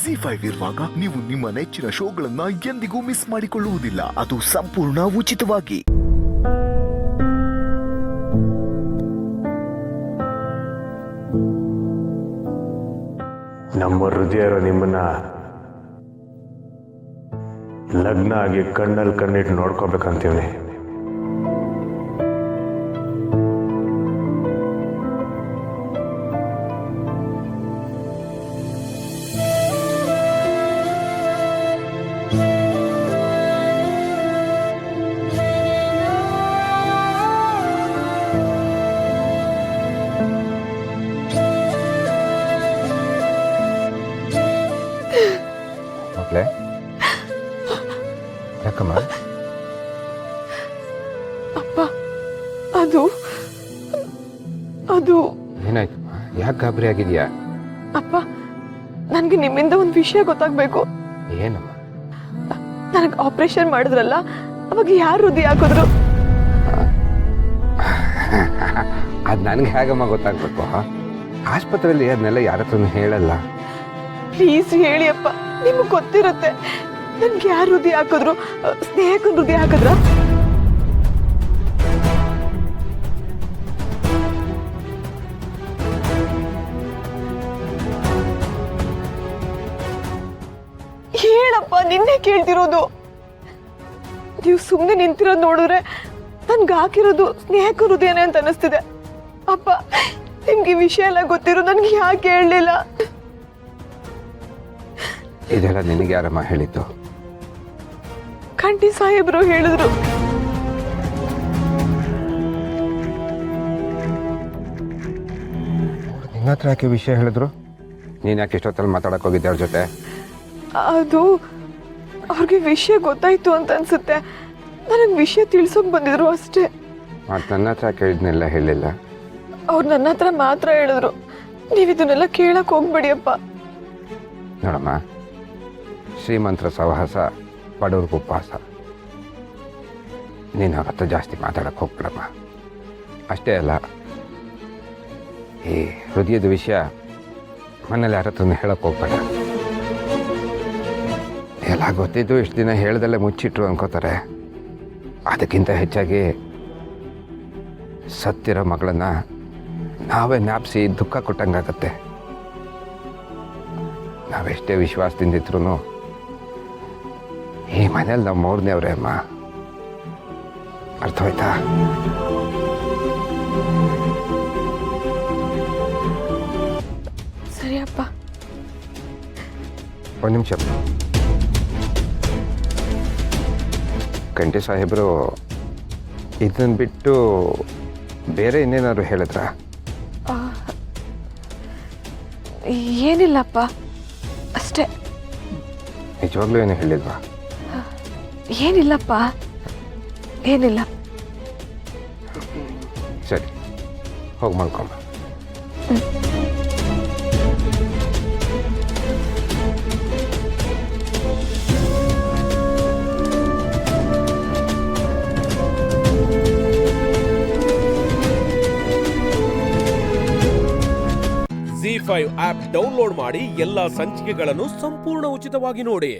ಜಿ5 ಇರುವಾಗ ನೀವು ನಿಮ್ಮ ನೆಚ್ಚಿನ ಶೋಗಳನ್ನ ಎಂದಿಗೂ ಮಿಸ್ ಮಾಡಿಕೊಳ್ಳುವುದಿಲ್ಲ. ಅದು ಸಂಪೂರ್ಣ ಉಚಿತವಾಗಿ. ನಮ್ಮ ಹೃದಯರು ನಿಮ್ಮನ್ನ ಲಗ್ನ ಆಗಿ ಕಣ್ಣಲ್ಲಿ ಕಣ್ಣಿಟ್ಟು ನೋಡ್ಕೋಬೇಕಂತೀವಿ. ಮಕ್ಕಳೇ, ಯಾಕಮ್ಮ? ಅಪ್ಪ, ಅದು ಅದು ಏನಾಯ್ತಮ್ಮ? ಯಾಕೆ ಗಾಬರಿ ಆಗಿದ್ಯಾ? ಅಪ್ಪ, ನನಗೆ ನಿಮ್ಮಿಂದ ಒಂದು ವಿಷಯ ಗೊತ್ತಾಗ್ಬೇಕು. ಏನಮ್ಮ? ನನಗೆ ಆಪರೇಷನ್ ಮಾಡಿದ್ರಲ್ಲ, ಅವಾಗ ಯಾರು ಹೃದಯ ಹಾಕಿದ್ರು? ಅದು ನನಗೆ ಹೇಗಮ್ಮ ಗೊತ್ತಾಗ್ಬೇಕು? ಆಸ್ಪತ್ರೆಯಲ್ಲಿ ಅದನ್ನೆಲ್ಲ ಯಾರ ಹತ್ರನೂ ಹೇಳಲ್ಲ. ಪ್ಲೀಸ್ ಹೇಳಿ ಅಪ್ಪ, ನಿಮಗೆ ಗೊತ್ತಿರುತ್ತೆ. ನನ್ಗೆ ಯಾರು ಹೃದಯ ಹಾಕಿದ್ರು? ಸ್ನೇಹಕ್ಕನ ಹೃದಯ ಹಾಕಿದ್ರ? ಹೇಳಪ್ಪ, ನಿನ್ನೆ ಕೇಳ್ತಿರೋದು. ನೀವು ಸುಮ್ಮನೆ ನಿಂತಿರೋದು ನೋಡಿದ್ರೆ ನನ್ಗೆ ಹಾಕಿರೋದು ಸ್ನೇಹಕ್ಕನ ಹೃದಯನೇ ಅಂತ ಅನಿಸ್ತಿದೆ. ಅಪ್ಪ, ನಿಮ್ಗೆ ಈ ವಿಷಯ ಎಲ್ಲ ಗೊತ್ತಿರೋ ನನ್ಗೆ ಯಾಕೆ ಹೇಳಲಿಲ್ಲ? ಇದೆಲ್ಲ ನಿನಗೆ ಯಾರಮ್ಮ ಹೇಳಿದ್ದು? ಕಂಠಿ ಸಾಹೇಬ್ರು ಹೇಳಿದ್ರು. ನಿನ್ನ ಹತ್ರ ಯಾಕೆ ವಿಷಯ ಹೇಳಿದ್ರು? ನೀನು ಯಾಕೆ ಇಷ್ಟೊತ್ತಲ್ಲಿ ಮಾತಾಡಕ್ಕೆ ಹೋಗಿದ್ದೆ ಅವ್ರ ಜೊತೆ? ಅದು ಅವ್ರಿಗೆ ವಿಷಯ ಗೊತ್ತಾಯ್ತು ಅಂತ ಅನ್ಸುತ್ತೆ. ನನಗೆ ವಿಷಯ ತಿಳ್ಸೋಕ್ ಬಂದಿದ್ರು ಅಷ್ಟೇ. ಮತ್ತು ನನ್ನ ಹತ್ರ ಕೇಳಿದ್ನೆಲ್ಲ ಹೇಳಿಲ್ಲ? ಅವ್ರು ನನ್ನ ಹತ್ರ ಮಾತ್ರ ಹೇಳಿದ್ರು, ನೀವು ಇದನ್ನೆಲ್ಲ ಕೇಳಕ್ ಹೋಗ್ಬೇಡಿಯಪ್ಪ. ನೋಡಮ್ಮ, ಶ್ರೀಮಂತರ ಸಹವಾಸ ಬಡವ್ರಿಗೆ ಉಪವಾಸ. ನೀನು ಅವ್ರ ಹತ್ರ ಜಾಸ್ತಿ ಮಾತಾಡಕ್ಕೆ ಹೋಗ್ಬಿಡಮ್ಮ. ಅಷ್ಟೇ ಅಲ್ಲ, ಈ ಹೃದಯದ ವಿಷಯ ಮನೇಲಿ ಯಾರ ಹತ್ರನೂ ಹೇಳಕ್ಕೆ ಹೋಗ್ಬೇಡ. ಎಲ್ಲ ಗೊತ್ತಿದ್ದು ಇಷ್ಟು ದಿನ ಹೇಳ್ದಲ್ಲೇ ಮುಚ್ಚಿಟ್ರು ಅನ್ಕೋತಾರೆ. ಅದಕ್ಕಿಂತ ಹೆಚ್ಚಾಗಿ ಸತ್ತಿರೋ ಮಗಳನ್ನ ನಾವೇ ಜ್ಞಾಪಿಸಿ ದುಃಖ ಕೊಟ್ಟಂಗಾಗತ್ತೆ. ನಾವೆಷ್ಟೇ ವಿಶ್ವಾಸದಿಂದಿದ್ರು ಈ ಮನೇಲಿ ನಮ್ಮ ಮೂರನೇ ಅವರೇ ಅಮ್ಮ. ಅರ್ಥವಾಯ್ತಾ? ಸರಿಯಪ್ಪ. ಒಂದು ನಿಮಿಷ. ಕಂಠಿ ಸಾಹೇಬರು ಇದನ್ನು ಬಿಟ್ಟು ಬೇರೆ ಇನ್ನೇನಾದ್ರು ಹೇಳಿದ್ರ? ಏನಿಲ್ಲಪ್ಪ, ಅಷ್ಟೇ. ನಿಜವಾಗ್ಲೂ ಏನು ಹೇಳಿಲ್ವಾ? ಏನಿಲ್ಲಪ್ಪ, ಏನಿಲ್ಲ. ಸರಿ, ಹೋಗಿ ಮಲ್ಕೊಂಬ. ಜಿ5 ಆಪ್ ಡೌನ್ಲೋಡ್ ಮಾಡಿ ಎಲ್ಲಾ ಸಂಚಿಕೆಗಳನ್ನು ಸಂಪೂರ್ಣ ಉಚಿತವಾಗಿ ನೋಡಿ.